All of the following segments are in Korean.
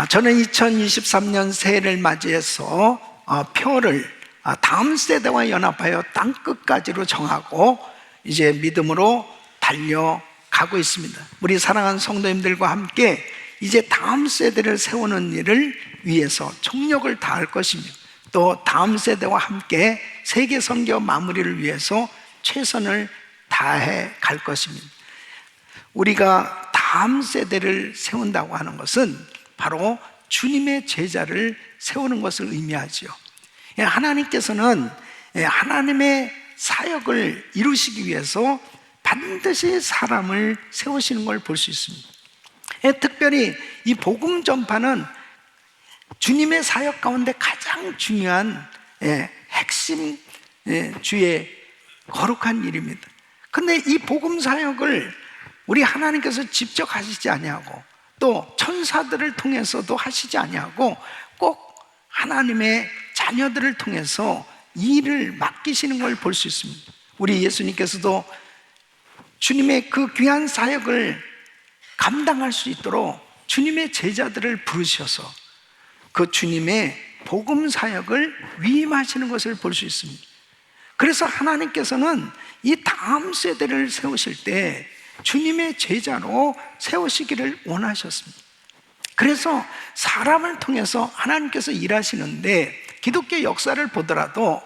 저는 2023년 새해를 맞이해서 표를 다음 세대와 연합하여 땅끝까지로 정하고 이제 믿음으로 달려가고 있습니다. 우리 사랑하는 성도님들과 함께 이제 다음 세대를 세우는 일을 위해서 총력을 다할 것이며, 또 다음 세대와 함께 세계 선교 마무리를 위해서 최선을 다해 갈 것입니다. 우리가 다음 세대를 세운다고 하는 것은 바로 주님의 제자를 세우는 것을 의미하죠. 하나님께서는 하나님의 사역을 이루시기 위해서 반드시 사람을 세우시는 걸 볼 수 있습니다. 특별히 이 복음 전파는 주님의 사역 가운데 가장 중요한 핵심 주의 거룩한 일입니다. 근데 이 복음 사역을 우리 하나님께서 직접 하시지 아니하고, 또 천사들을 통해서도 하시지 아니하고, 꼭 하나님의 자녀들을 통해서 이 일을 맡기시는 걸 볼 수 있습니다. 우리 예수님께서도 주님의 그 귀한 사역을 감당할 수 있도록 주님의 제자들을 부르셔서 그 주님의 복음 사역을 위임하시는 것을 볼 수 있습니다. 그래서 하나님께서는 이 다음 세대를 세우실 때 주님의 제자로 세우시기를 원하셨습니다. 그래서 사람을 통해서 하나님께서 일하시는데, 기독교 역사를 보더라도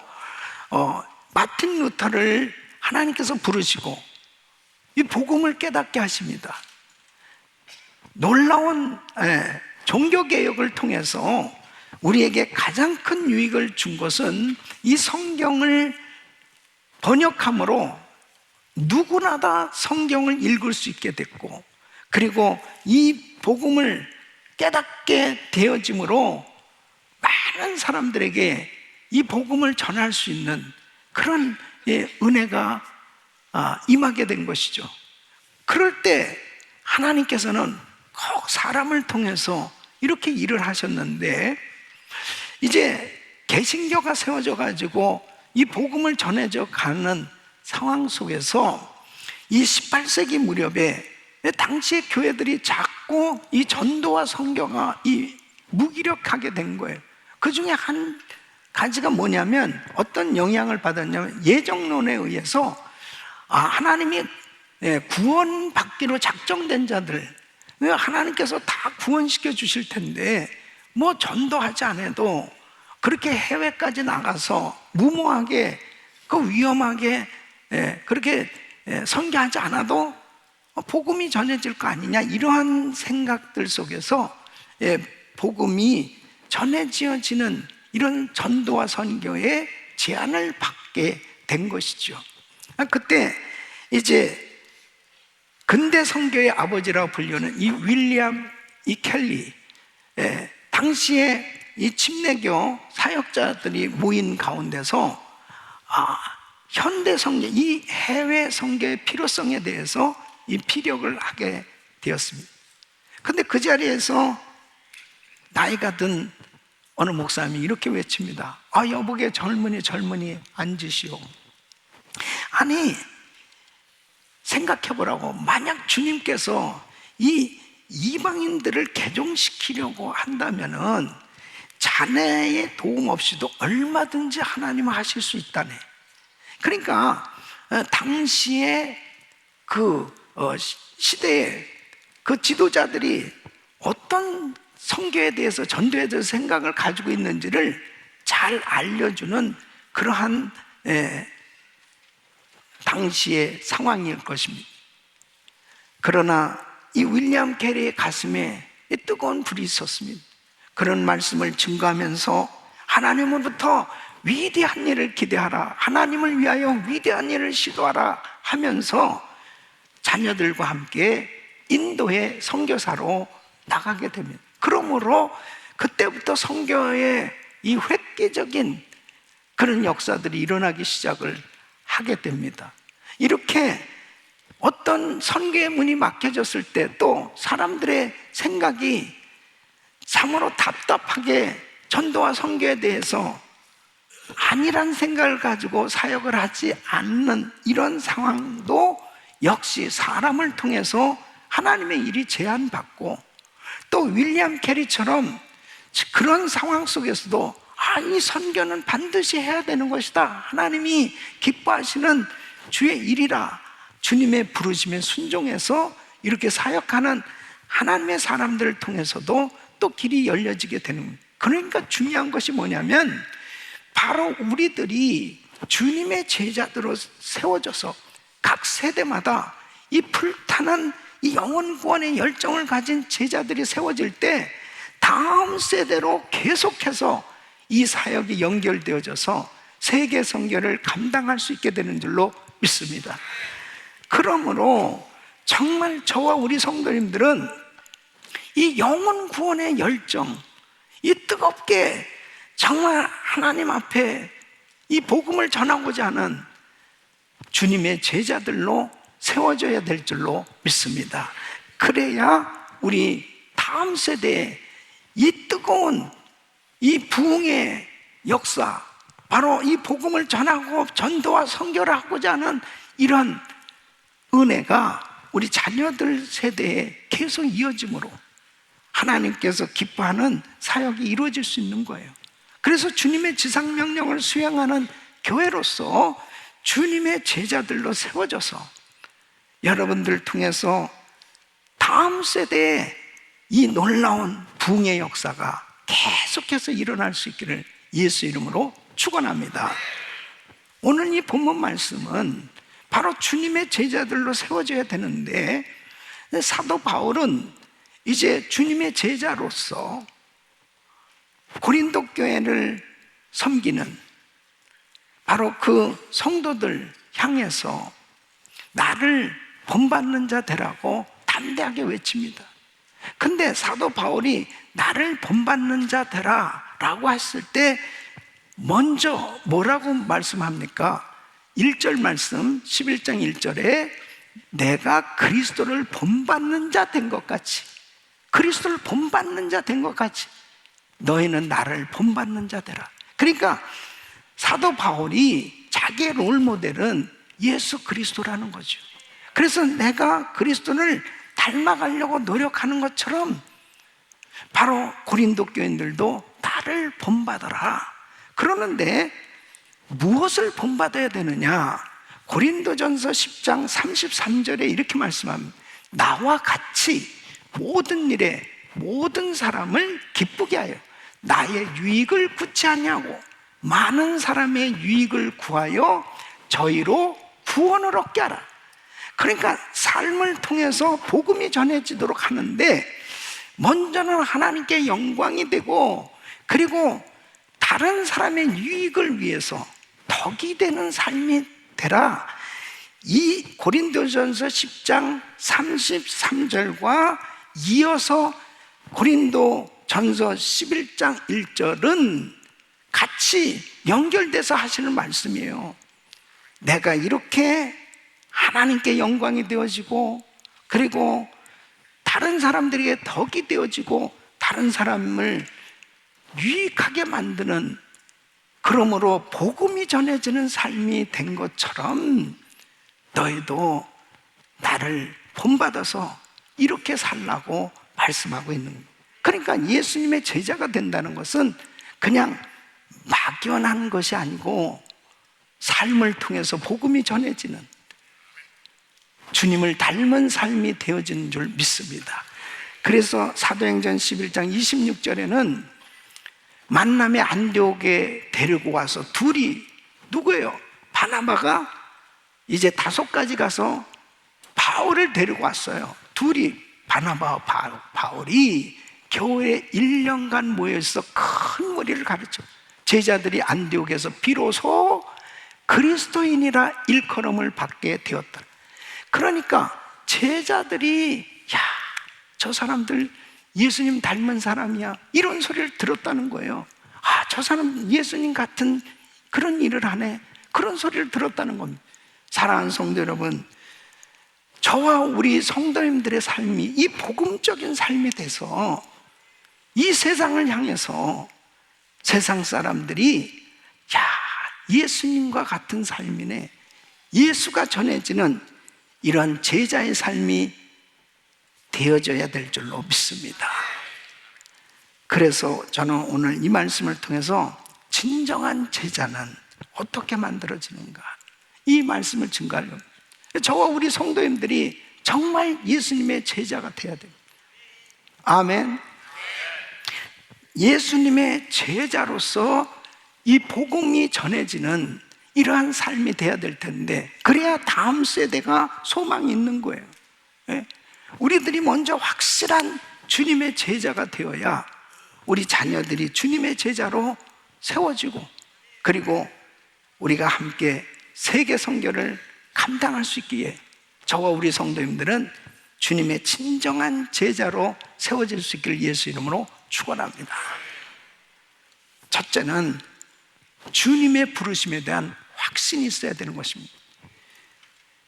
마틴 루터를 하나님께서 부르시고 이 복음을 깨닫게 하십니다. 놀라운 종교개혁을 통해서 우리에게 가장 큰 유익을 준 것은 이 성경을 번역함으로 누구나 다 성경을 읽을 수 있게 됐고, 그리고 이 복음을 깨닫게 되어짐으로 많은 사람들에게 이 복음을 전할 수 있는 그런 은혜가 임하게 된 것이죠. 그럴 때 하나님께서는 꼭 사람을 통해서 이렇게 일을 하셨는데, 이제 개신교가 세워져 가지고 이 복음을 전해져 가는 상황 속에서 이 18세기 무렵에 당시의 교회들이 자꾸 이 전도와 선교가 무기력하게 된 거예요. 그 중에 한 가지가 뭐냐면, 어떤 영향을 받았냐면, 예정론에 의해서 하나님이 구원받기로 작정된 자들, 하나님께서 다 구원시켜 주실 텐데 뭐 전도하지 않아도 그렇게 해외까지 나가서 무모하게 위험하게 그렇게 선교하지 않아도 복음이 전해질 거 아니냐, 이러한 생각들 속에서 복음이 전해지어지는 이런 전도와 선교의 제한을 받게 된 것이죠. 그때 이제 근대 선교의 아버지라고 불리는 이 윌리엄 켈리, 당시에 이 침례교 사역자들이 모인 가운데서 현대 선교, 이 해외 선교의 필요성에 대해서 이 피력을 하게 되었습니다. 근데 그 자리에서 나이가 든 어느 목사님이 이렇게 외칩니다. 여복의 젊은이 앉으시오. 아니, 생각해보라고. 만약 주님께서 이 이방인들을 개종시키려고 한다면은 자네의 도움 없이도 얼마든지 하나님은 하실 수 있다네. 그러니까 당시에 그 시대에 그 지도자들이 어떤 선교에 대해서, 전도에 대해서 생각을 가지고 있는지를 잘 알려주는 그러한 당시의 상황일 것입니다. 그러나 이 윌리엄 캐리의 가슴에 뜨거운 불이 있었습니다. 그런 말씀을 증거하면서 하나님으로부터 위대한 일을 기대하라, 하나님을 위하여 위대한 일을 시도하라 하면서 자녀들과 함께 인도의 선교사로 나가게 됩니다. 그러므로 그때부터 선교의 이 획기적인 그런 역사들이 일어나기 시작을 하게 됩니다. 이렇게 어떤 선교의 문이 막혀졌을 때 또 사람들의 생각이 참으로 답답하게 전도와 선교에 대해서 아니란 생각을 가지고 사역을 하지 않는 이런 상황도 역시 사람을 통해서 하나님의 일이 제한받고, 또 윌리엄 캐리처럼 그런 상황 속에서도 이 선교는 반드시 해야 되는 것이다, 하나님이 기뻐하시는 주의 일이라, 주님의 부르심에 순종해서 이렇게 사역하는 하나님의 사람들을 통해서도 또 길이 열려지게 되는 거예요. 그러니까 중요한 것이 뭐냐면 바로 우리들이 주님의 제자들로 세워져서 각 세대마다 이 불타는 이 영혼 구원의 열정을 가진 제자들이 세워질 때 다음 세대로 계속해서 이 사역이 연결되어져서 세계 선교를 감당할 수 있게 되는 줄로 믿습니다. 그러므로 정말 저와 우리 성도님들은 이 영혼 구원의 열정, 이 뜨겁게 정말 하나님 앞에 이 복음을 전하고자 하는 주님의 제자들로 세워져야 될 줄로 믿습니다. 그래야 우리 다음 세대에 이 뜨거운 이 부흥의 역사, 바로 이 복음을 전하고 전도와 선교를 하고자 하는 이런 은혜가 우리 자녀들 세대에 계속 이어짐으로 하나님께서 기뻐하는 사역이 이루어질 수 있는 거예요. 그래서 주님의 지상명령을 수행하는 교회로서 주님의 제자들로 세워져서 여러분들 통해서 다음 세대에 이 놀라운 부흥의 역사가 계속해서 일어날 수 있기를 예수 이름으로 축원합니다. 오늘 이 본문 말씀은 바로 주님의 제자들로 세워져야 되는데, 사도 바울은 이제 주님의 제자로서 고린도 교회를 섬기는 바로 그 성도들 향해서 나를 본받는 자 되라고 담대하게 외칩니다. 근데 사도 바울이 나를 본받는 자 되라 라고 했을 때 먼저 뭐라고 말씀합니까? 1절 말씀, 11장 1절에 내가 그리스도를 본받는 자 된 것 같이, 그리스도를 본받는 자 된 것 같이 너희는 나를 본받는 자 되라. 그러니까 사도 바울이 자기의 롤모델은 예수 그리스도라는 거죠. 그래서 내가 그리스도를 닮아가려고 노력하는 것처럼 바로 고린도 교인들도 나를 본받아라. 그러는데 무엇을 본받아야 되느냐? 고린도전서 10장 33절에 이렇게 말씀합니다. 나와 같이 모든 일에 모든 사람을 기쁘게 하여 나의 유익을 구치 하냐고 많은 사람의 유익을 구하여 저희로 구원을 얻게 하라. 그러니까 삶을 통해서 복음이 전해지도록 하는데 먼저는 하나님께 영광이 되고, 그리고 다른 사람의 유익을 위해서 덕이 되는 삶이 되라. 이 고린도전서 10장 33절과 이어서 고린도전서 11장 1절은 같이 연결돼서 하시는 말씀이에요. 내가 이렇게 하나님께 영광이 되어지고, 그리고 다른 사람들에게 덕이 되어지고 다른 사람을 유익하게 만드는, 그러므로 복음이 전해지는 삶이 된 것처럼 너희도 나를 본받아서 이렇게 살라고 말씀하고 있는 거예요. 그러니까 예수님의 제자가 된다는 것은 그냥 막연한 것이 아니고 삶을 통해서 복음이 전해지는, 주님을 닮은 삶이 되어지는 줄 믿습니다. 그래서 사도행전 11장 26절에는 만남의 안디옥에 데리고 와서 둘이, 누구예요? 바나바가 이제 다소까지 가서 바울을 데리고 왔어요. 둘이, 바나바와 바울이 교회에 1년간 모여서 큰 머리를 가르쳐 제자들이 안디옥에서 비로소 그리스도인이라 일컬음을 받게 되었다. 그러니까 제자들이 저 사람들 예수님 닮은 사람이야, 이런 소리를 들었다는 거예요. 저 사람 예수님 같은 그런 일을 하네, 그런 소리를 들었다는 겁니다. 사랑하는 성도 여러분, 저와 우리 성도님들의 삶이 이 복음적인 삶이 돼서 이 세상을 향해서 세상 사람들이 예수님과 같은 삶이네, 예수가 전해지는 이러한 제자의 삶이 되어져야 될 줄로 믿습니다. 그래서 저는 오늘 이 말씀을 통해서 진정한 제자는 어떻게 만들어지는가, 이 말씀을 증거하려고, 저와 우리 성도님들이 정말 예수님의 제자가 돼야 됩니다. 아멘. 예수님의 제자로서 이 복음이 전해지는 이러한 삶이 돼야 될 텐데, 그래야 다음 세대가 소망이 있는 거예요. 우리들이 먼저 확실한 주님의 제자가 되어야 우리 자녀들이 주님의 제자로 세워지고, 그리고 우리가 함께 세계 선교를 감당할 수 있기에 저와 우리 성도님들은 주님의 진정한 제자로 세워질 수 있기를 예수 이름으로 축원합니다. 첫째는 주님의 부르심에 대한 확신이 있어야 되는 것입니다.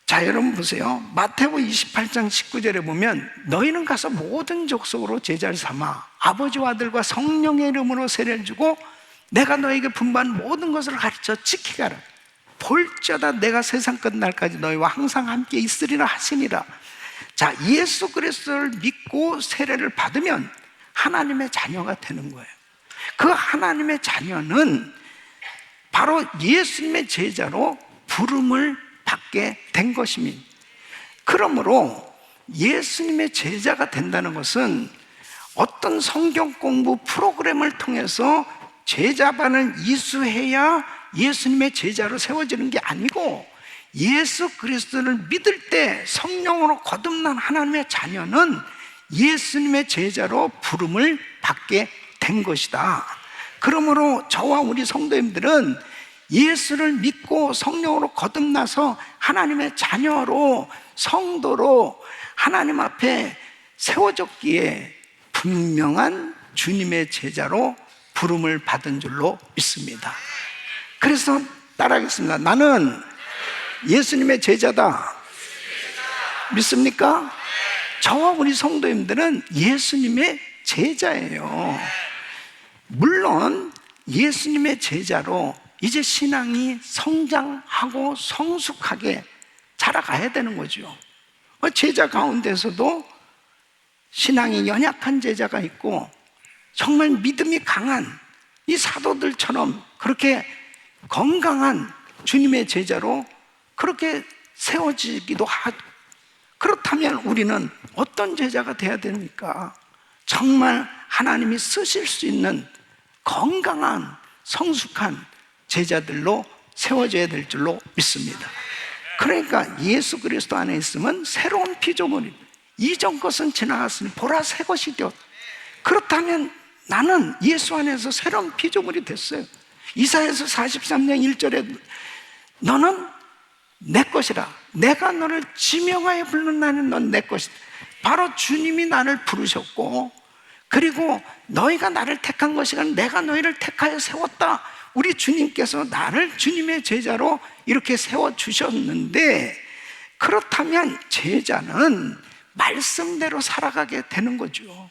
자, 여러분 보세요. 마태복음 28장 19절에 보면 너희는 가서 모든 족속으로 제자를 삼아 아버지와 아들과 성령의 이름으로 세례를 주고 내가 너에게 분부한 모든 것을 가르쳐 지키게 하라. 볼지어다 내가 세상 끝날까지 너희와 항상 함께 있으리라 하시니라. 자, 예수 그리스도를 믿고 세례를 받으면 하나님의 자녀가 되는 거예요. 그 하나님의 자녀는 바로 예수님의 제자로 부름을 받게 된 것입니다. 그러므로 예수님의 제자가 된다는 것은 어떤 성경 공부 프로그램을 통해서 제자반을 이수해야 예수님의 제자로 세워지는 게 아니고, 예수 그리스도를 믿을 때 성령으로 거듭난 하나님의 자녀는 예수님의 제자로 부름을 받게 된 것이다. 그러므로 저와 우리 성도님들은 예수를 믿고 성령으로 거듭나서 하나님의 자녀로, 성도로 하나님 앞에 세워졌기에 분명한 주님의 제자로 부름을 받은 줄로 믿습니다. 그래서 따라하겠습니다. 나는 예수님의 제자다. 믿습니까? 저와 우리 성도님들은 예수님의 제자예요. 물론 예수님의 제자로 이제 신앙이 성장하고 성숙하게 자라가야 되는 거죠. 제자 가운데서도 신앙이 연약한 제자가 있고 정말 믿음이 강한 이 사도들처럼 그렇게 건강한 주님의 제자로 그렇게 세워지기도 하고, 그렇다면 우리는 어떤 제자가 돼야 됩니까? 정말 하나님이 쓰실 수 있는 건강한 성숙한 제자들로 세워져야 될 줄로 믿습니다. 그러니까 예수 그리스도 안에 있으면 새로운 피조물입니다. 이전 것은 지나갔으니 보라 새 것이 되었다. 그렇다면 나는 예수 안에서 새로운 피조물이 됐어요. 이사야서 43장 1절에 너는 내 것이라, 내가 너를 지명하여 부른 나는 넌 내 것이다. 바로 주님이 나를 부르셨고, 그리고 너희가 나를 택한 것이 아니라 내가 너희를 택하여 세웠다. 우리 주님께서 나를 주님의 제자로 이렇게 세워주셨는데, 그렇다면 제자는 말씀대로 살아가게 되는 거죠.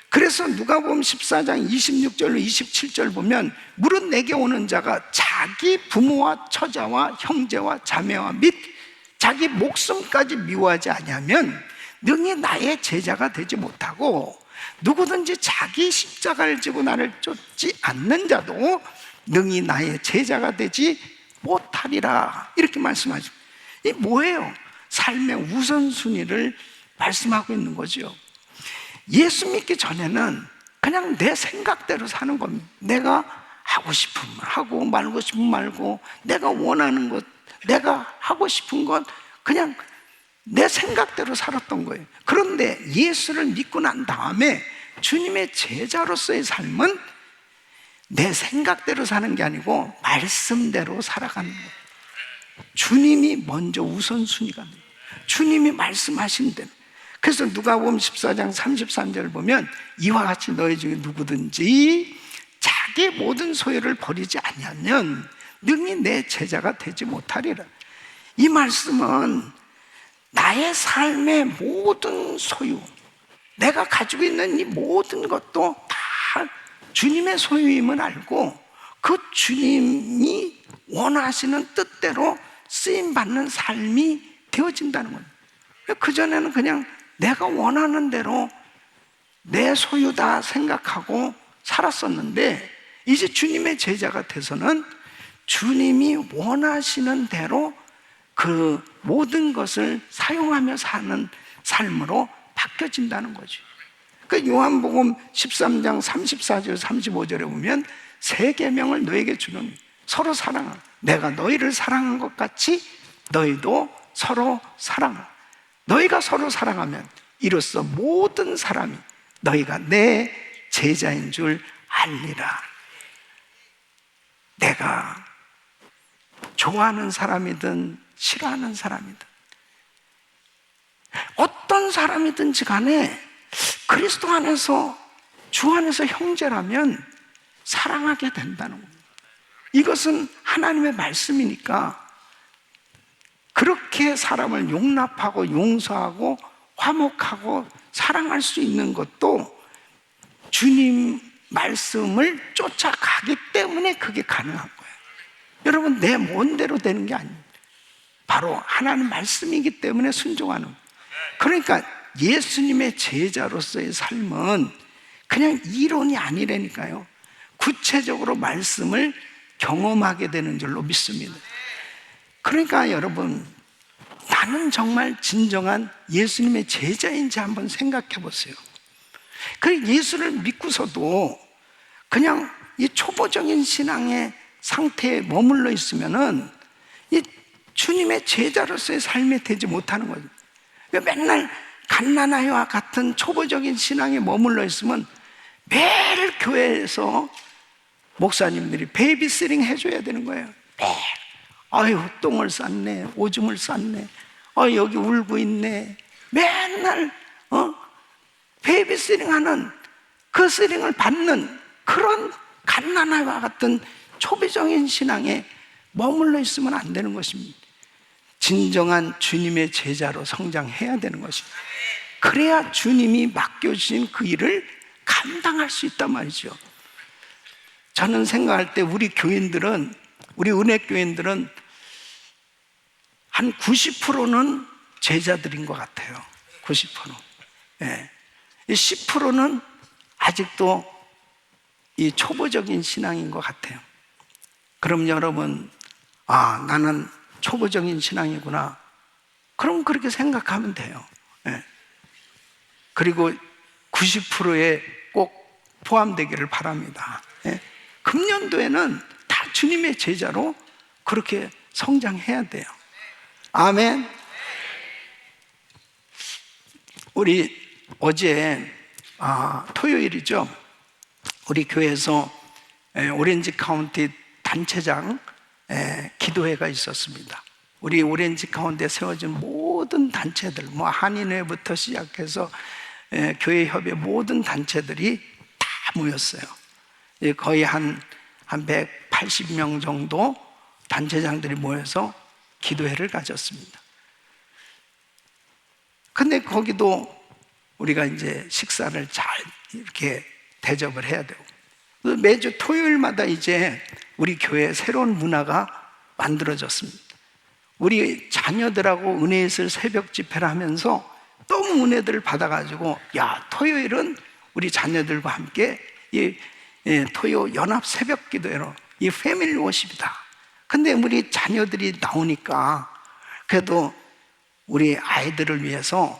그래서 누가복음 14장 26절로 27절 보면 무릇 내게 오는 자가 자기 부모와 처자와 형제와 자매와 및 자기 목숨까지 미워하지 아니하면 능히 나의 제자가 되지 못하고, 누구든지 자기 십자가를 지고 나를 쫓지 않는 자도 능히 나의 제자가 되지 못하리라. 이렇게 말씀하십니다. 이게 뭐예요? 삶의 우선순위를 말씀하고 있는 거죠. 예수 믿기 전에는 그냥 내 생각대로 사는 겁니다. 내가 하고 싶으면 하고 말고 싶으면 말고, 내가 원하는 것, 내가 하고 싶은 것 그냥 내 생각대로 살았던 거예요. 그런데 예수를 믿고 난 다음에 주님의 제자로서의 삶은 내 생각대로 사는 게 아니고 말씀대로 살아가는 거예요. 주님이 먼저 우선순위가 돼요. 주님이 말씀하신 대로. 그래서 누가복음 14장 33절 보면 이와 같이 너희 중에 누구든지 자기 모든 소유를 버리지 아니하면 능히 내 제자가 되지 못하리라. 이 말씀은 나의 삶의 모든 소유, 내가 가지고 있는 이 모든 것도 다 주님의 소유임을 알고 그 주님이 원하시는 뜻대로 쓰임받는 삶이 되어진다는 거예요. 그전에는 그냥 내가 원하는 대로 내 소유다 생각하고 살았었는데, 이제 주님의 제자가 돼서는 주님이 원하시는 대로 그 모든 것을 사용하며 사는 삶으로 바뀌어진다는 거죠. 그 요한복음 13장 34절 35절에 보면 새 계명을 너에게 주노니 서로 사랑하라. 내가 너희를 사랑한 것 같이 너희도 서로 사랑하라. 너희가 서로 사랑하면 이로써 모든 사람이 너희가 내 제자인 줄 알리라. 내가 좋아하는 사람이든 싫어하는 사람이든 어떤 사람이든지 간에 그리스도 안에서, 주 안에서 형제라면 사랑하게 된다는 겁니다. 이것은 하나님의 말씀이니까 그렇게 사람을 용납하고 용서하고 화목하고 사랑할 수 있는 것도 주님 말씀을 쫓아가기 때문에 그게 가능한 거예요. 여러분, 내 멋대로 되는 게 아닙니다. 바로 하나님 말씀이기 때문에 순종하는 거예요. 그러니까 예수님의 제자로서의 삶은 그냥 이론이 아니라니까요. 구체적으로 말씀을 경험하게 되는 줄로 믿습니다. 그러니까 여러분, 나는 정말 진정한 예수님의 제자인지 한번 생각해 보세요. 그 예수를 믿고서도 그냥 이 초보적인 신앙의 상태에 머물러 있으면은 이 주님의 제자로서의 삶이 되지 못하는 거죠. 맨날 갓난아이와 같은 초보적인 신앙에 머물러 있으면 매일 교회에서 목사님들이 베이비시팅 해줘야 되는 거예요. 매일. 아유, 똥을 쌌네, 오줌을 쌌네, 여기 울고 있네. 맨날 베이비시팅 하는, 그 시링을 받는 그런 갓난아이와 같은 초보적인 신앙에 머물러 있으면 안 되는 것입니다. 진정한 주님의 제자로 성장해야 되는 것입니다. 그래야 주님이 맡겨주신 그 일을 감당할 수 있단 말이죠. 저는 생각할 때 우리 교인들은, 우리 은혜교인들은 한 90%는 제자들인 것 같아요. 90%. 예. 10%는 아직도 이 초보적인 신앙인 것 같아요. 그럼 여러분, 나는 초보적인 신앙이구나. 그럼 그렇게 생각하면 돼요. 예. 그리고 90%에 꼭 포함되기를 바랍니다. 예. 금년도에는 다 주님의 제자로 그렇게 성장해야 돼요. 아멘. 우리 어제 토요일이죠. 우리 교회에서 오렌지 카운티 단체장 기도회가 있었습니다. 우리 오렌지 카운티에 세워진 모든 단체들, 한인회부터 시작해서 교회 협의 모든 단체들이 다 모였어요. 거의 한 180명 정도 단체장들이 모여서 기도회를 가졌습니다. 근데 거기도 우리가 이제 식사를 잘 이렇게 대접을 해야 되고, 매주 토요일마다 이제 우리 교회에 새로운 문화가 만들어졌습니다. 우리 자녀들하고 은혜있을 새벽 집회를 하면서 너무 은혜들을 받아가지고, 토요일은 우리 자녀들과 함께 이 토요 연합 새벽 기도회로 이 패밀리 워십이다. 근데 우리 자녀들이 나오니까 그래도 우리 아이들을 위해서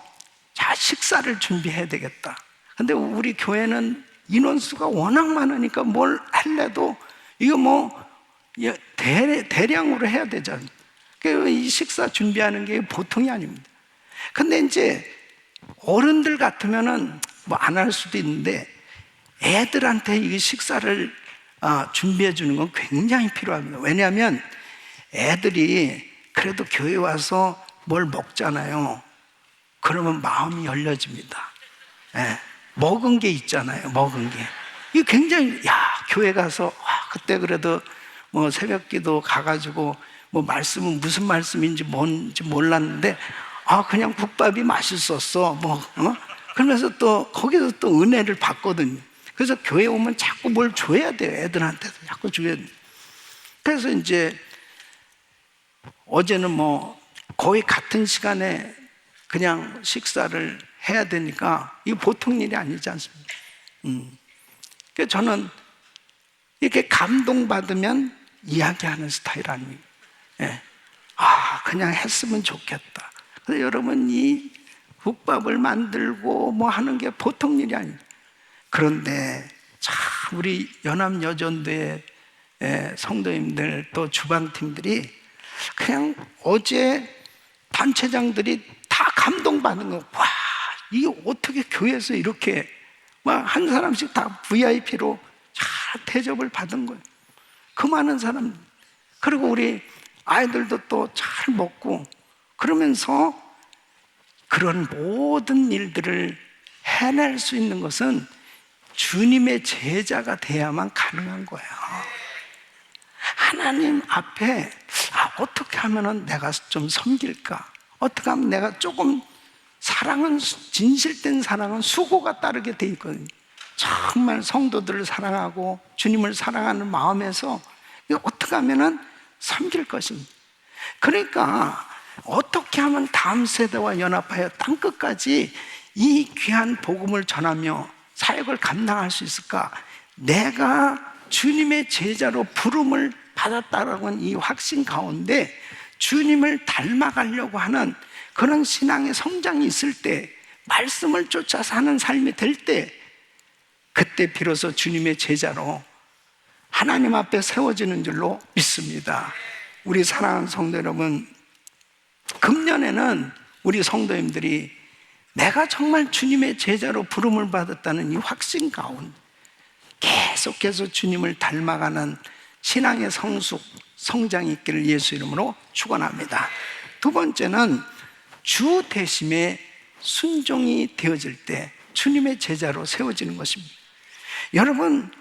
식사를 준비해야 되겠다. 근데 우리 교회는 인원수가 워낙 많으니까 뭘 할래도 이거 대량으로 해야 되잖아요. 이 식사 준비하는 게 보통이 아닙니다. 근데 이제 어른들 같으면은 안 할 수도 있는데 애들한테 이 식사를 준비해 주는 건 굉장히 필요합니다. 왜냐하면 애들이 그래도 교회 와서 뭘 먹잖아요. 그러면 마음이 열려집니다. 예, 먹은 게 있잖아요. 먹은 게. 이게 굉장히, 교회 가서 그때 그래도 새벽 기도 가가지고 말씀은 무슨 말씀인지 뭔지 몰랐는데 그냥 국밥이 맛있었어. 그러면서 또 거기서 또 은혜를 받거든요. 그래서 교회 오면 자꾸 뭘 줘야 돼요. 애들한테도 자꾸 줘야 돼요. 그래서 이제 어제는 거의 같은 시간에 그냥 식사를 해야 되니까 이거 보통 일이 아니지 않습니까? 그래서 저는 이렇게 감동받으면 이야기하는 스타일 아닙니까? 예. 그냥 했으면 좋겠다. 그래서 여러분, 이 국밥을 만들고 뭐 하는 게 보통 일이 아닙니다. 그런데 참 우리 연합여전대 성도님들 또 주방팀들이 그냥 어제 단체장들이 다 감동받은 거. 와, 이게 어떻게 교회에서 이렇게 막 한 사람씩 다 VIP로 잘 대접을 받은 거예요. 그 많은 사람. 그리고 우리 아이들도 또 잘 먹고 그러면서 그런 모든 일들을 해낼 수 있는 것은 주님의 제자가 돼야만 가능한 거예요. 하나님 앞에 어떻게 하면 내가 좀 섬길까? 어떻게 하면 내가 조금 사랑은, 진실된 사랑은 수고가 따르게 돼 있거든요. 정말 성도들을 사랑하고 주님을 사랑하는 마음에서 어떻게 하면 섬길 것입니다. 그러니까 어떻게 하면 다음 세대와 연합하여 땅끝까지 이 귀한 복음을 전하며 사역을 감당할 수 있을까? 내가 주님의 제자로 부름을 받았다라는 이 확신 가운데 주님을 닮아가려고 하는 그런 신앙의 성장이 있을 때, 말씀을 쫓아 사는 삶이 될 때, 그때 비로소 주님의 제자로 하나님 앞에 세워지는 줄로 믿습니다. 우리 사랑하는 성도 여러분, 금년에는 우리 성도님들이 내가 정말 주님의 제자로 부름을 받았다는 이 확신 가운데 계속해서 주님을 닮아가는 신앙의 성숙, 성장이 있기를 예수 이름으로 축원합니다. 두 번째는 주 대심에 순종이 되어질 때 주님의 제자로 세워지는 것입니다. 여러분,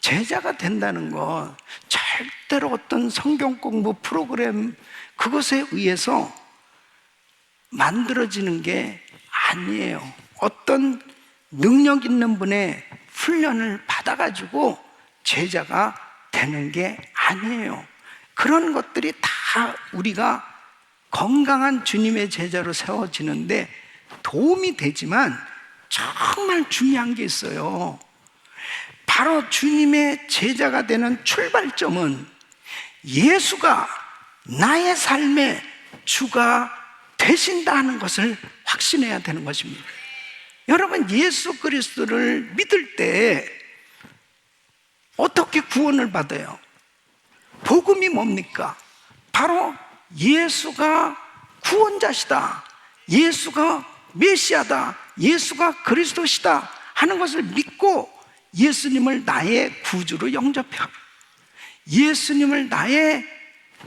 제자가 된다는 건 절대로 어떤 성경 공부 프로그램 그것에 의해서 만들어지는 게 아니에요. 어떤 능력 있는 분의 훈련을 받아가지고 제자가 되는 게 아니에요. 그런 것들이 다 우리가 건강한 주님의 제자로 세워지는데 도움이 되지만 정말 중요한 게 있어요. 바로 주님의 제자가 되는 출발점은 예수가 나의 삶의 주가 되신다 하는 것을 확신해야 되는 것입니다. 여러분, 예수 그리스도를 믿을 때 어떻게 구원을 받아요? 복음이 뭡니까? 바로 예수가 구원자시다, 예수가 메시아다, 예수가 그리스도시다 하는 것을 믿고 예수님을 나의 구주로 영접해요. 예수님을 나의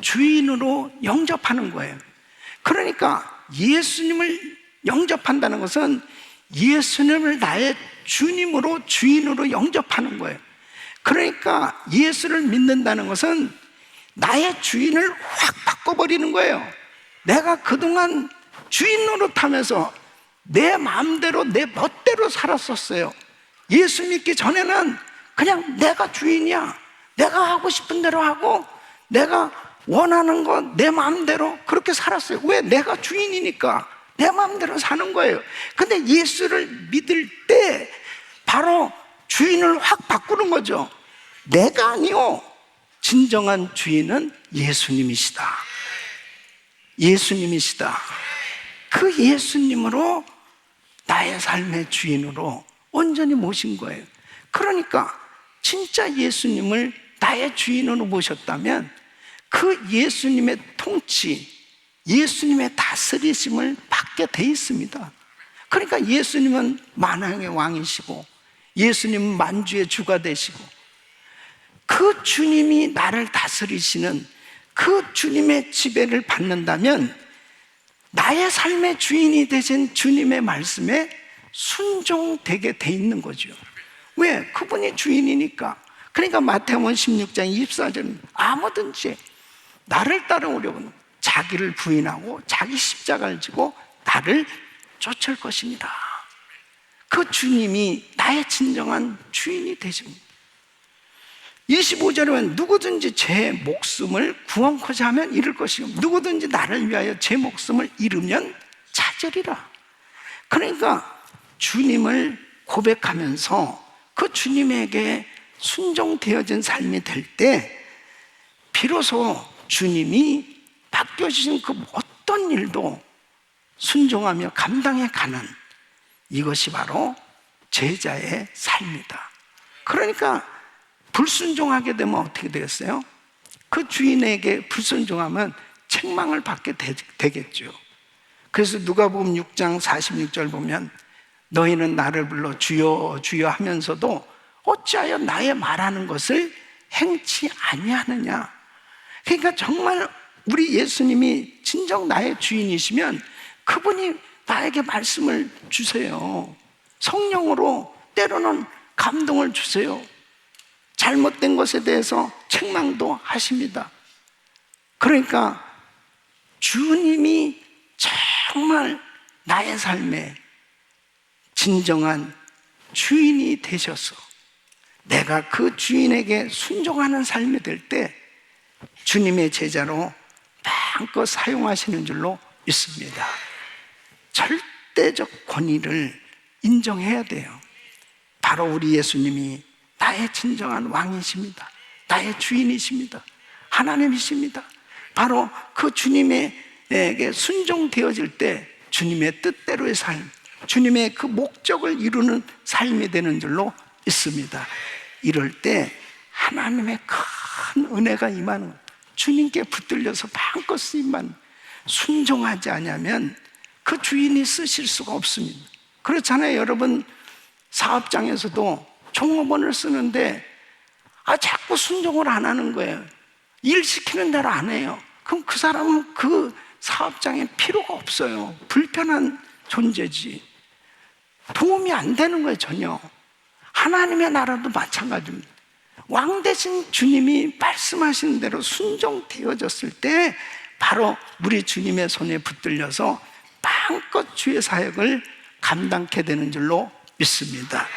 주인으로 영접하는 거예요. 그러니까 예수님을 영접한다는 것은 예수님을 나의 주님으로, 주인으로 영접하는 거예요. 그러니까 예수를 믿는다는 것은 나의 주인을 확 바꿔버리는 거예요. 내가 그동안 주인 노릇하면서 내 마음대로 내 멋대로 살았었어요. 예수 믿기 전에는 그냥 내가 주인이야, 내가 하고 싶은 대로 하고 내가 원하는 거 내 마음대로 그렇게 살았어요. 왜? 내가 주인이니까 내 마음대로 사는 거예요. 근데 예수를 믿을 때 바로 주인을 확 바꾸는 거죠. 내가 아니요, 진정한 주인은 예수님이시다. 예수님이시다. 그 예수님으로 나의 삶의 주인으로 온전히 모신 거예요. 그러니까 진짜 예수님을 나의 주인으로 모셨다면 그 예수님의 통치, 예수님의 다스리심을 받게 돼 있습니다. 그러니까 예수님은 만왕의 왕이시고 예수님은 만주의 주가 되시고 그 주님이 나를 다스리시는 그 주님의 지배를 받는다면 나의 삶의 주인이 되신 주님의 말씀에 순종되게 돼 있는 거죠. 왜? 그분이 주인이니까. 그러니까 마태복음 16장 24절은 아무든지 나를 따르려면 자기를 부인하고 자기 십자가를 지고 나를 쫓을 것입니다. 그 주님이 나의 진정한 주인이 되십니다. 25절에 보면 누구든지 제 목숨을 구원코자 하면 잃을 것이요 누구든지 나를 위하여 제 목숨을 잃으면 찾으리라. 그러니까 주님을 고백하면서 그 주님에게 순종되어진 삶이 될 때 비로소 주님이 맡겨주신 그 어떤 일도 순종하며 감당해 가는, 이것이 바로 제자의 삶이다. 그러니까 불순종하게 되면 어떻게 되겠어요? 그 주인에게 불순종하면 책망을 받게 되겠죠. 그래서 누가복음 6장 46절 보면 너희는 나를 불러 주여 주여 하면서도 어찌하여 나의 말하는 것을 행치 아니하느냐. 그러니까 정말 우리 예수님이 진정 나의 주인이시면 그분이 나에게 말씀을 주세요. 성령으로 때로는 감동을 주세요. 잘못된 것에 대해서 책망도 하십니다. 그러니까 주님이 정말 나의 삶에 진정한 주인이 되셔서 내가 그 주인에게 순종하는 삶이 될 때 주님의 제자로 마음껏 사용하시는 줄로 믿습니다. 절대적 권위를 인정해야 돼요. 바로 우리 예수님이 나의 진정한 왕이십니다. 나의 주인이십니다. 하나님이십니다. 바로 그 주님에게 순종되어질 때 주님의 뜻대로의 삶, 주님의 그 목적을 이루는 삶이 되는 줄로 있습니다. 이럴 때 하나님의 큰 은혜가 임하는 거예요. 주님께 붙들려서 마음껏 쓰임만 순종하지 않으면 그 주인이 쓰실 수가 없습니다. 그렇잖아요. 여러분 사업장에서도 종업원을 쓰는데 자꾸 순종을 안 하는 거예요. 일 시키는 대로 안 해요. 그럼 그 사람은 그 사업장에 필요가 없어요. 불편한 존재지. 도움이 안 되는 거예요, 전혀. 하나님의 나라도 마찬가지입니다. 왕 대신 주님이 말씀하시는 대로 순종되어졌을 때 바로 우리 주님의 손에 붙들려서 마음껏 주의 사역을 감당케 되는 줄로 믿습니다.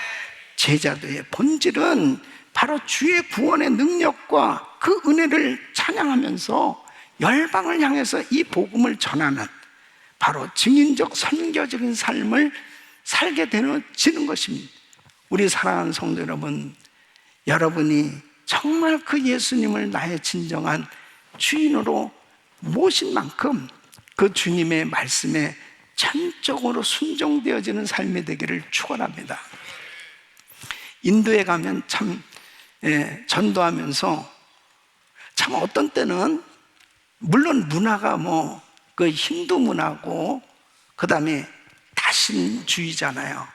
제자도의 본질은 바로 주의 구원의 능력과 그 은혜를 찬양하면서 열방을 향해서 이 복음을 전하는 바로 증인적 선교적인 삶을 살게 되는 것입니다. 우리 사랑하는 성도 여러분, 여러분이 정말 그 예수님을 나의 진정한 주인으로 모신 만큼 그 주님의 말씀에 전적으로 순종되어지는 삶이 되기를 축원합니다. 인도에 가면 참 전도하면서 참 어떤 때는 물론 문화가 그 힌두 문화고 그 다음에 다신주의잖아요.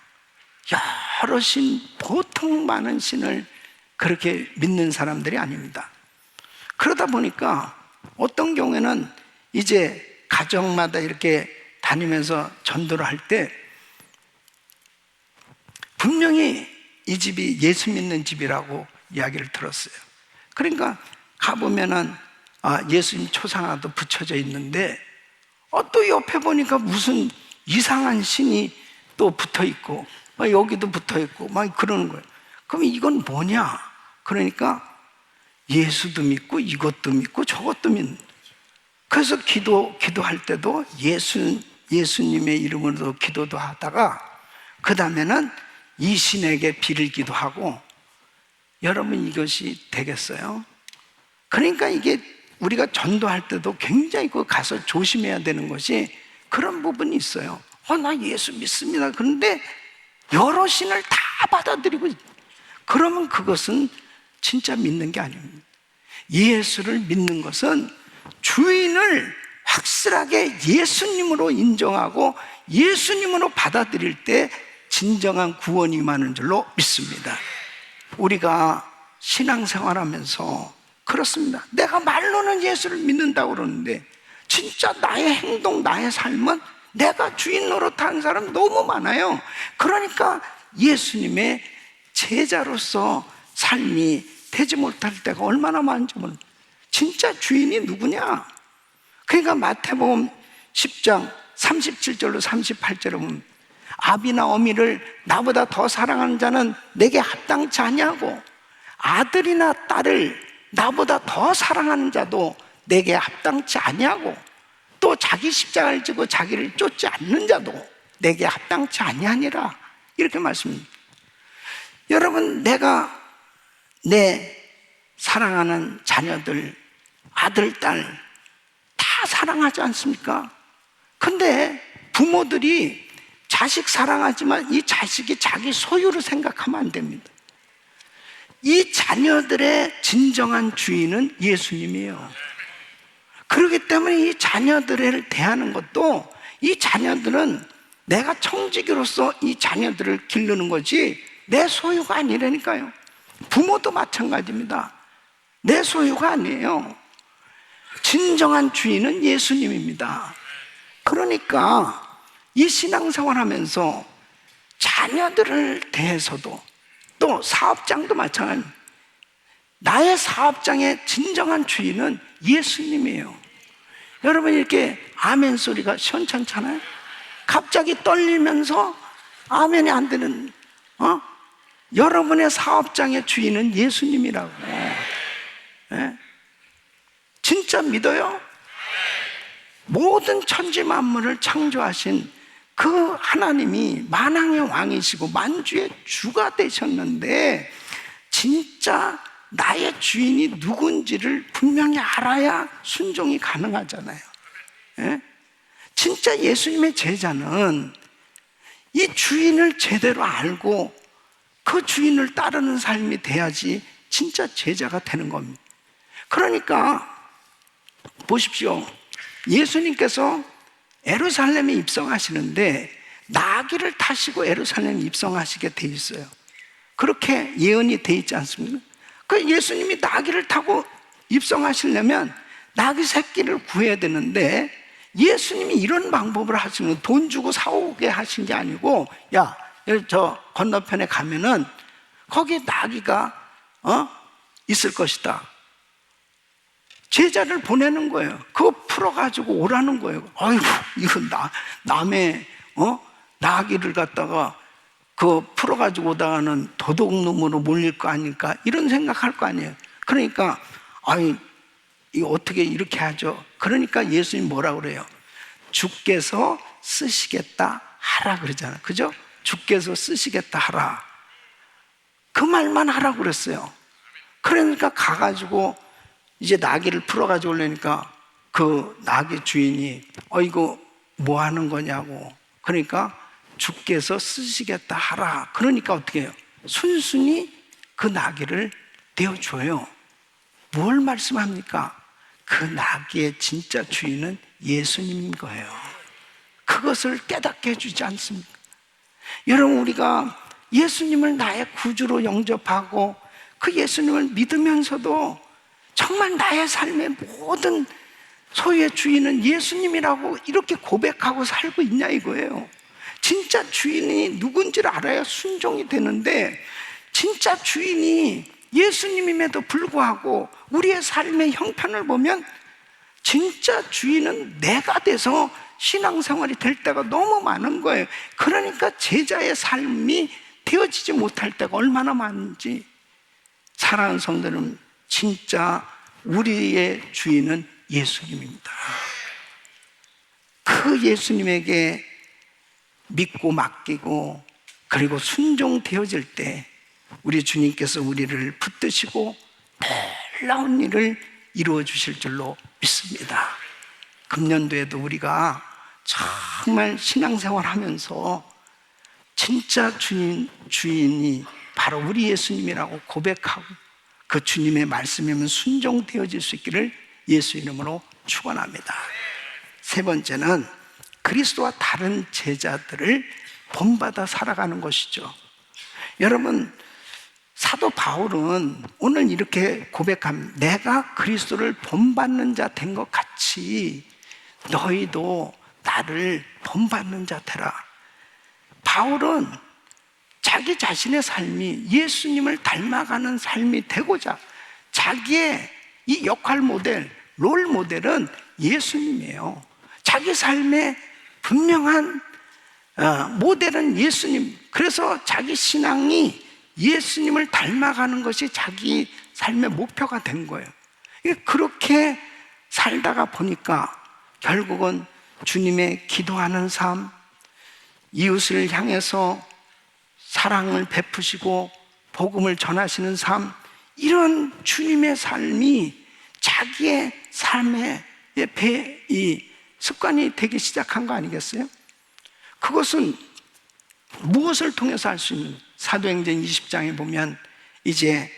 여러 신, 보통 많은 신을 그렇게 믿는 사람들이 아닙니다. 그러다 보니까 어떤 경우에는 이제 가정마다 이렇게 다니면서 전도를 할 때 분명히 이 집이 예수 믿는 집이라고 이야기를 들었어요. 그러니까 가보면은 예수님 초상 하나도 붙여져 있는데 또 옆에 보니까 무슨 이상한 신이 또 붙어 있고 여기도 붙어 있고 막 그러는 거예요. 그럼 이건 뭐냐? 그러니까 예수도 믿고 이것도 믿고 저것도 믿는. 그래서 기도할 때도 예수님의 이름으로 기도도 하다가 그 다음에는 이 신에게 비를 기도하고. 여러분 이것이 되겠어요? 그러니까 이게 우리가 전도할 때도 굉장히 가서 조심해야 되는 것이 그런 부분이 있어요. 나 예수 믿습니다. 그런데 여러 신을 다 받아들이고 그러면 그것은 진짜 믿는 게 아닙니다. 예수를 믿는 것은 주인을 확실하게 예수님으로 인정하고 예수님으로 받아들일 때 진정한 구원이 임하는 줄로 믿습니다. 우리가 신앙생활하면서 그렇습니다. 내가 말로는 예수를 믿는다고 그러는데 진짜 나의 행동, 나의 삶은 내가 주인 노릇하는 사람 너무 많아요. 그러니까 예수님의 제자로서 삶이 되지 못할 때가 얼마나 많은지 모르는. 진짜 주인이 누구냐? 그러니까 마태복음 10장 37절로 38절에 보면 아비나 어미를 나보다 더 사랑하는 자는 내게 합당치 아니하고 아들이나 딸을 나보다 더 사랑하는 자도 내게 합당치 아니하고 또 자기 십자가를 지고 자기를 쫓지 않는 자도 내게 합당치 아니하니라. 이렇게 말씀합니다. 여러분, 내가 내 사랑하는 자녀들, 아들, 딸 다 사랑하지 않습니까? 근데 부모들이 자식 사랑하지만 이 자식이 자기 소유로 생각하면 안 됩니다. 이 자녀들의 진정한 주인은 예수님이에요. 그렇기 때문에 이 자녀들을 대하는 것도, 이 자녀들은 내가 청지기로서 이 자녀들을 기르는 거지 내 소유가 아니라니까요. 부모도 마찬가지입니다. 내 소유가 아니에요. 진정한 주인은 예수님입니다. 그러니까 이 신앙생활 하면서 자녀들을 대해서도, 또 사업장도 마찬가지입니다. 나의 사업장의 진정한 주인은 예수님이에요. 여러분, 이렇게 아멘 소리가 시원찮잖아요. 갑자기 떨리면서 아멘이 안 되는, 여러분의 사업장의 주인은 예수님이라고. 네? 진짜 믿어요? 모든 천지 만물을 창조하신 그 하나님이 만왕의 왕이시고 만주의 주가 되셨는데, 진짜 나의 주인이 누군지를 분명히 알아야 순종이 가능하잖아요. 예? 진짜 예수님의 제자는 이 주인을 제대로 알고 그 주인을 따르는 삶이 돼야지 진짜 제자가 되는 겁니다. 그러니까 보십시오. 예수님께서 예루살렘에 입성하시는데 나귀를 타시고 예루살렘에 입성하시게 돼 있어요. 그렇게 예언이 돼 있지 않습니까? 그 예수님이 나귀를 타고 입성하시려면 나귀 새끼를 구해야 되는데, 예수님이 이런 방법을 하시는, 돈 주고 사오게 하신 게 아니고, 야, 여기 저 건너편에 가면은 거기에 나귀가 있을 것이다. 제자를 보내는 거예요. 그거 풀어가지고 오라는 거예요. 아이고, 이건 남의 나귀를 갖다가 그거 풀어가지고 오다가는 도둑놈으로 몰릴 거 아닐까, 이런 생각할 거 아니에요. 그러니까 이거 어떻게 이렇게 하죠? 그러니까 예수님 뭐라 그래요? 주께서 쓰시겠다 하라 그러잖아요. 그죠? 주께서 쓰시겠다 하라. 그 말만 하라고 그랬어요. 그러니까 가가지고 이제 나귀를 풀어가지고 오려니까 그 나귀 주인이 이거 뭐 하는 거냐고. 그러니까 주께서 쓰시겠다 하라. 그러니까 어떻게 해요? 순순히 그 나귀를 대어줘요. 뭘 말씀합니까? 그 나귀의 진짜 주인은 예수님인 거예요. 그것을 깨닫게 해주지 않습니까? 여러분, 우리가 예수님을 나의 구주로 영접하고 그 예수님을 믿으면서도 정말 나의 삶의 모든 소유의 주인은 예수님이라고 이렇게 고백하고 살고 있냐 이거예요. 진짜 주인이 누군지를 알아야 순종이 되는데, 진짜 주인이 예수님임에도 불구하고 우리의 삶의 형편을 보면 진짜 주인은 내가 돼서 신앙생활이 될 때가 너무 많은 거예요. 그러니까 제자의 삶이 되어지지 못할 때가 얼마나 많은지. 사랑하는 성도는, 진짜 우리의 주인은 예수님입니다. 그 예수님에게 믿고 맡기고 그리고 순종되어질 때 우리 주님께서 우리를 붙드시고 놀라운 일을 이루어 주실 줄로 믿습니다. 금년도에도 우리가 정말 신앙생활 하면서 진짜 주인이 바로 우리 예수님이라고 고백하고 그 주님의 말씀이면 순종되어질 수 있기를 예수 이름으로 축원합니다. 세 번째는 그리스도와 다른 제자들을 본받아 살아가는 것이죠. 여러분, 사도 바울은 오늘 이렇게 고백합니다. 내가 그리스도를 본받는 자 된 것 같이 너희도 나를 본받는 자 되라. 바울은 자기 자신의 삶이 예수님을 닮아가는 삶이 되고자 자기의 이 역할 모델, 롤 모델은 예수님이에요. 자기 삶의 분명한 모델은 예수님. 그래서 자기 신앙이 예수님을 닮아가는 것이 자기 삶의 목표가 된 거예요. 그렇게 살다가 보니까 결국은 주님의 기도하는 삶, 이웃을 향해서 사랑을 베푸시고 복음을 전하시는 삶, 이런 주님의 삶이 자기의 삶의 이 습관이 되기 시작한 거 아니겠어요? 그것은 무엇을 통해서 할 수 있는, 사도행전 20장에 보면 이제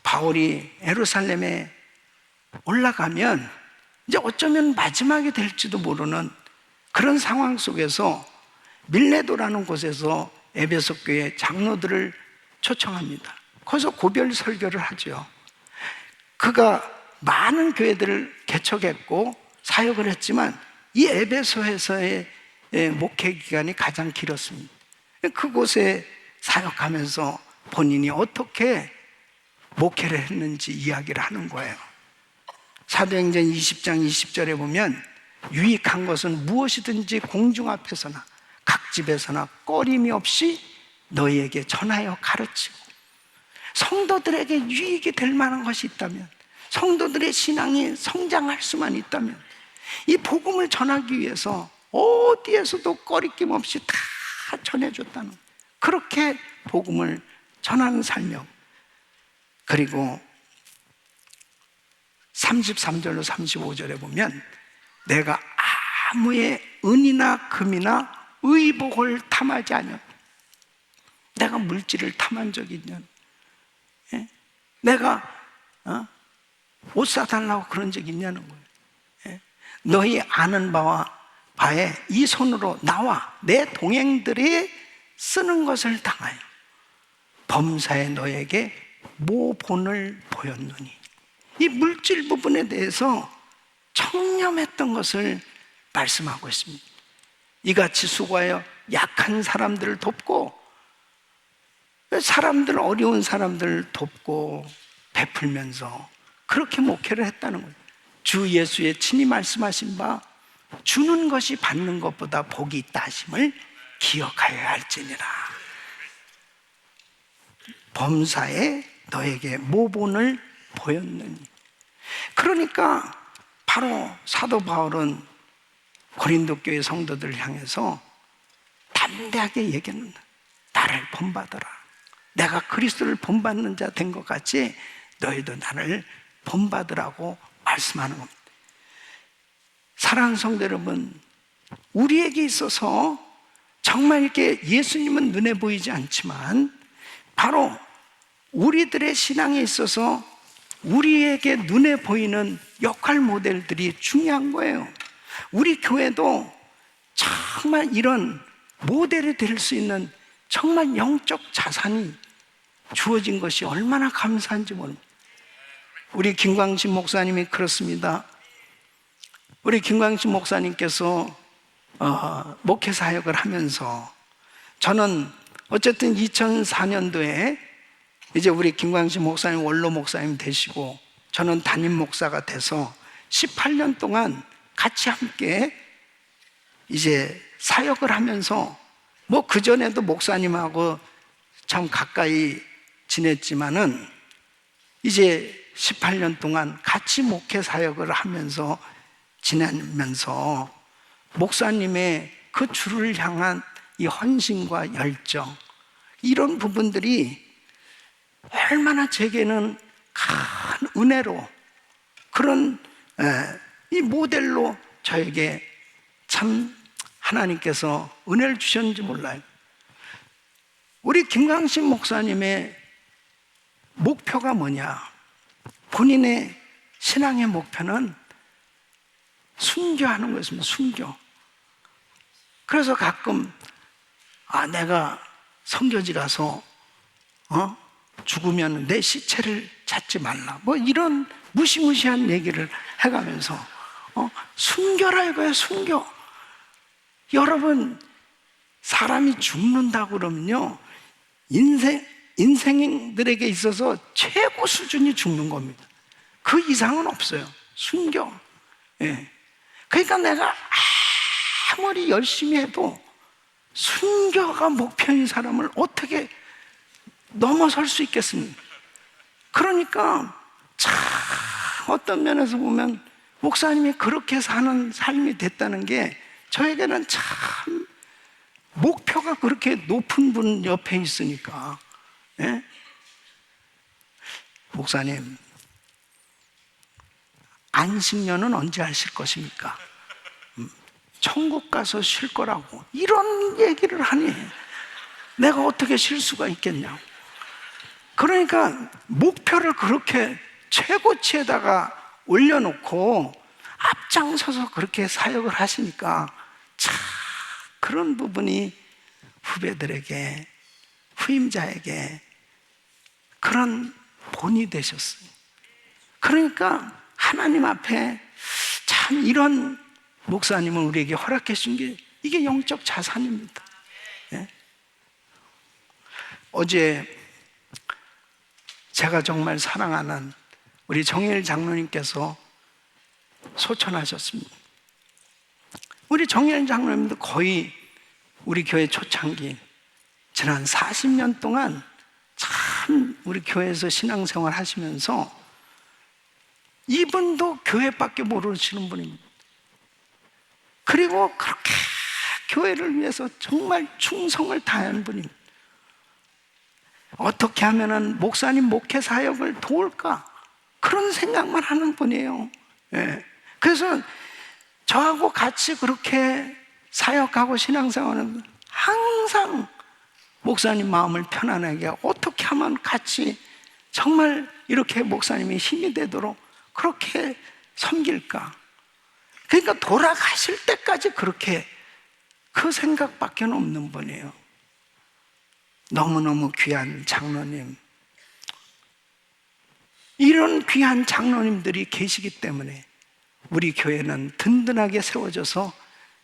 바울이 예루살렘에 올라가면 이제 어쩌면 마지막이 될지도 모르는 그런 상황 속에서 밀레도라는 곳에서 에베소 교회 장로들을 초청합니다. 거기서 고별 설교를 하죠. 그가 많은 교회들을 개척했고 사역을 했지만 이 에베소에서의 목회 기간이 가장 길었습니다. 그곳에 사역하면서 본인이 어떻게 목회를 했는지 이야기를 하는 거예요. 사도행전 20장 20절에 보면 유익한 것은 무엇이든지 공중 앞에서나 각 집에서나 꺼림이 없이 너희에게 전하여 가르치고, 성도들에게 유익이 될 만한 것이 있다면, 성도들의 신앙이 성장할 수만 있다면 이 복음을 전하기 위해서 어디에서도 꺼리낌 없이 다 전해줬다는, 그렇게 복음을 전하는 삶이요. 그리고 33절로 35절에 보면 내가 아무의 은이나 금이나 의복을 탐하지 않냐. 내가 물질을 탐한 적이 있냐? 예? 내가 옷 사달라고 그런 적이 있냐는 거예요. 예? 너희 아는 바에 이 손으로 나와 내 동행들이 쓰는 것을 당하여 범사에 너에게 모본을 보였노니, 이 물질 부분에 대해서 청렴했던 것을 말씀하고 있습니다. 이같이 수고하여 약한 사람들을 돕고, 사람들, 어려운 사람들을 돕고 베풀면서 그렇게 목회를 했다는 거예요. 주 예수의 친히 말씀하신 바 주는 것이 받는 것보다 복이 있다 하심을 기억하여야 할지니라. 범사에 너에게 모본을 보였느니. 그러니까 바로 사도 바울은 고린도 교회 성도들을 향해서 담대하게 얘기합니다. 나를 본받아라. 내가 그리스도를 본받는 자 된 것 같이 너희도 나를 본받으라고 말씀하는 겁니다. 사랑하는 성도 여러분, 우리에게 있어서 정말 이렇게 예수님은 눈에 보이지 않지만 바로 우리들의 신앙에 있어서 우리에게 눈에 보이는 역할 모델들이 중요한 거예요. 우리 교회도 정말 이런 모델이 될 수 있는 정말 영적 자산이 주어진 것이 얼마나 감사한지 모릅니다. 우리 김광신 목사님이 그렇습니다. 우리 김광신 목사님께서 목회 사역을 하면서, 저는 어쨌든 2004년도에 이제 우리 김광신 목사님 원로 목사님 되시고 저는 담임 목사가 돼서 18년 동안 같이 함께 이제 사역을 하면서, 뭐 그전에도 목사님하고 참 가까이 지냈지만은 이제 18년 동안 같이 목회 사역을 하면서 지내면서 목사님의 그 주를 향한 이 헌신과 열정, 이런 부분들이 얼마나 제게는 큰 은혜로, 그런 이 모델로 저에게 참 하나님께서 은혜를 주셨는지 몰라요. 우리 김광신 목사님의 목표가 뭐냐? 본인의 신앙의 목표는 순교하는 거였습니다. 순교. 그래서 가끔 내가 선교지 가서 죽으면 내 시체를 찾지 말라, 뭐 이런 무시무시한 얘기를 해가면서 순교라 이거야. 순교. 여러분, 사람이 죽는다고 그러면요, 인생들에게 있어서 최고 수준이 죽는 겁니다. 그 이상은 없어요. 순교. 예. 그러니까 내가 아무리 열심히 해도 순교가 목표인 사람을 어떻게 넘어설 수 있겠습니까? 그러니까 참 어떤 면에서 보면 목사님이 그렇게 사는 삶이 됐다는 게 저에게는 참 목표가 그렇게 높은 분 옆에 있으니까. 예? 목사님, 안식년은 언제 하실 것입니까? 천국 가서 쉴 거라고 이런 얘기를 하니 내가 어떻게 쉴 수가 있겠냐고. 그러니까 목표를 그렇게 최고치에다가 올려놓고 앞장서서 그렇게 사역을 하시니까 참 그런 부분이 후배들에게, 후임자에게 그런 본이 되셨어요. 그러니까 하나님 앞에 참 이런 목사님을 우리에게 허락해 준 게 이게 영적 자산입니다. 예? 어제 제가 정말 사랑하는 우리 정일 장로님께서 소천하셨습니다. 우리 정일 장로님도 거의 우리 교회 초창기 지난 40년 동안 참 우리 교회에서 신앙생활 하시면서 이분도 교회밖에 모르시는 분입니다. 그리고 그렇게 교회를 위해서 정말 충성을 다한 분입니다. 어떻게 하면은 목사님 목회 사역을 도울까? 그런 생각만 하는 분이에요. 예. 그래서 저하고 같이 그렇게 사역하고 신앙생활은 항상 목사님 마음을 편안하게 어떻게 하면 같이 정말 이렇게 목사님이 힘이 되도록 그렇게 섬길까? 그러니까 돌아가실 때까지 그렇게 그 생각밖에 없는 분이에요. 너무너무 귀한 장로님, 이런 귀한 장로님들이 계시기 때문에 우리 교회는 든든하게 세워져서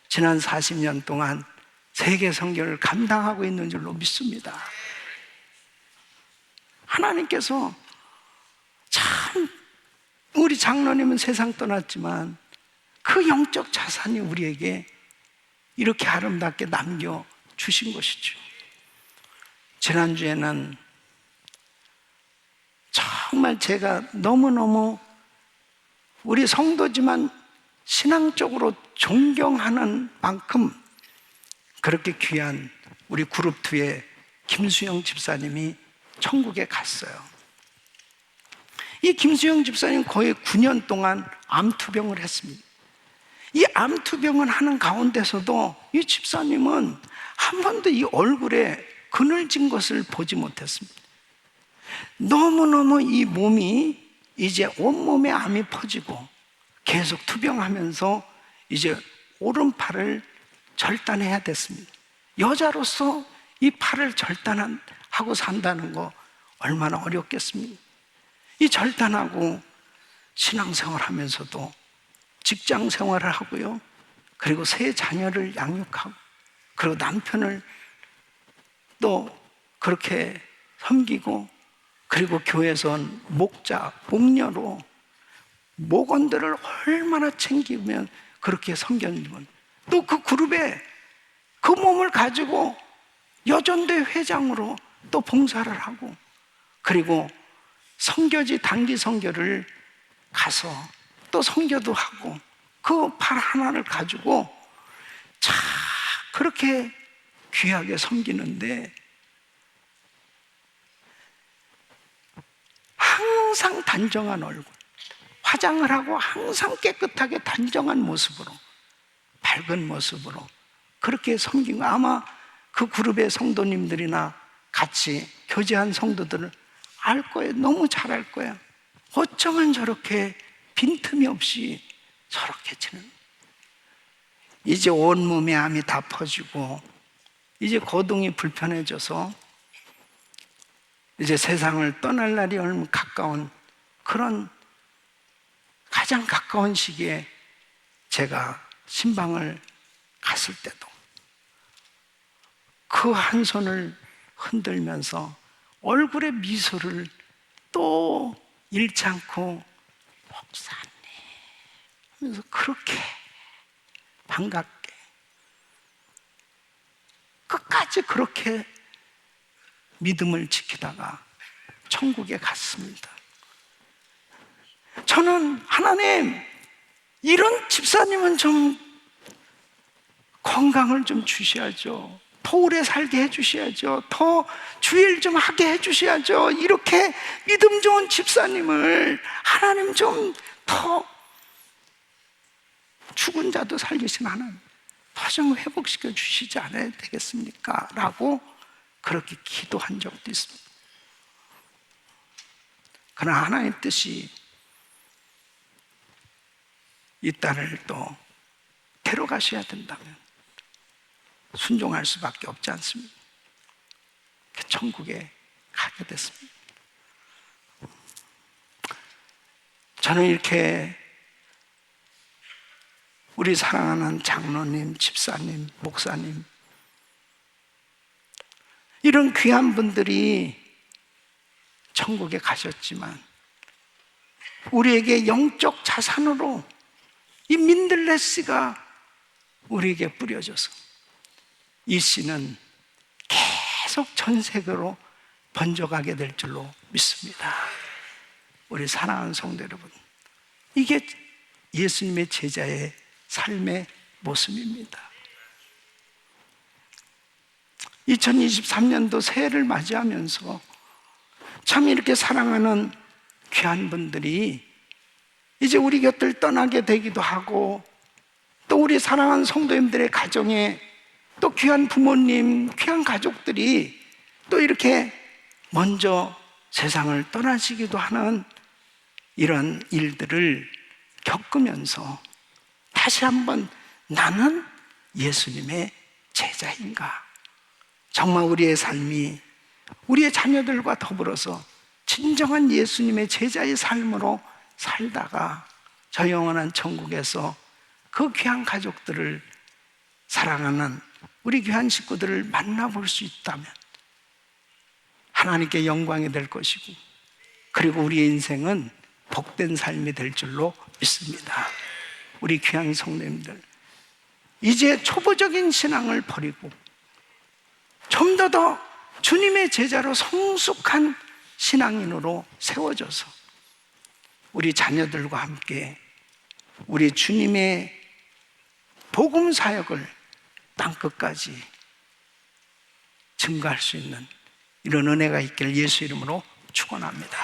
지난 40년 동안 세계 선교를 감당하고 있는 줄로 믿습니다. 하나님께서 참 우리 장로님은 세상 떠났지만 그 영적 자산이 우리에게 이렇게 아름답게 남겨주신 것이죠. 지난주에는 정말 제가 너무너무 우리 성도지만 신앙적으로 존경하는 만큼 그렇게 귀한 우리 그룹 2의 김수영 집사님이 천국에 갔어요. 이 김수영 집사님 거의 9년 동안 암투병을 했습니다. 이 암투병을 하는 가운데서도 이 집사님은 한 번도 이 얼굴에 그늘진 것을 보지 못했습니다. 너무너무 이 몸이 이제 온몸에 암이 퍼지고 계속 투병하면서 이제 오른팔을 절단해야 됐습니다. 여자로서 이 팔을 절단하고 산다는 거 얼마나 어렵겠습니까? 이 절단하고 신앙생활 하면서도 직장 생활을 하고요. 그리고 세 자녀를 양육하고 그리고 남편을 또 그렇게 섬기고 그리고 교회에선 목자, 목녀로 목원들을 얼마나 챙기면 그렇게 섬겼는지 또 그 그룹에 그 몸을 가지고 여전대 회장으로 또 봉사를 하고 그리고 선교지 단기 선교를 가서 또 선교도 하고 그 팔 하나를 가지고 참 그렇게 귀하게 섬기는데 항상 단정한 얼굴, 화장을 하고 항상 깨끗하게 단정한 모습으로 밝은 모습으로 그렇게 섬긴 거 아마 그 그룹의 성도님들이나 같이 교제한 성도들을 알 거예요. 너무 잘 알 거야. 어쩌면 저렇게 빈틈이 없이 저렇게 지는 이제 온몸에 암이 다 퍼지고 이제 거동이 불편해져서 이제 세상을 떠날 날이 얼마 가까운 그런 가장 가까운 시기에 제가 신방을 갔을 때도 그 한 손을 흔들면서 얼굴에 미소를 또 잃지 않고 목사님 하면서 그렇게 반갑게 끝까지 그렇게 믿음을 지키다가 천국에 갔습니다. 저는 하나님 이런 집사님은 좀 건강을 좀 주셔야죠. 더 오래 살게 해주셔야죠. 더 주일 좀 하게 해주셔야죠. 이렇게 믿음 좋은 집사님을 하나님 좀 더 죽은 자도 살리신 하나님 더 좀 회복시켜 주시지 않아야 되겠습니까? 라고 그렇게 기도한 적도 있습니다. 그러나 하나님 뜻이 이 딸을 또 데려가셔야 된다면 순종할 수밖에 없지 않습니까? 천국에 가게 됐습니다. 저는 이렇게 우리 사랑하는 장로님, 집사님, 목사님 이런 귀한 분들이 천국에 가셨지만 우리에게 영적 자산으로 이 민들레 씨가 우리에게 뿌려져서 이 씨는 계속 전 세계로 번져가게 될 줄로 믿습니다. 우리 사랑하는 성도 여러분, 이게 예수님의 제자의 삶의 모습입니다. 2023년도 새해를 맞이하면서 참 이렇게 사랑하는 귀한 분들이 이제 우리 곁을 떠나게 되기도 하고 또 우리 사랑하는 성도님들의 가정에 또 귀한 부모님, 귀한 가족들이 또 이렇게 먼저 세상을 떠나시기도 하는 이런 일들을 겪으면서 다시 한번 나는 예수님의 제자인가? 정말 우리의 삶이 우리의 자녀들과 더불어서 진정한 예수님의 제자의 삶으로 살다가 저 영원한 천국에서 그 귀한 가족들을 사랑하는 우리 귀한 식구들을 만나볼 수 있다면 하나님께 영광이 될 것이고 그리고 우리의 인생은 복된 삶이 될 줄로 믿습니다. 우리 귀한 성도님들, 이제 초보적인 신앙을 버리고 좀 더 주님의 제자로 성숙한 신앙인으로 세워져서 우리 자녀들과 함께 우리 주님의 복음 사역을 땅끝까지 증거할 수 있는 이런 은혜가 있기를 예수 이름으로 축원합니다.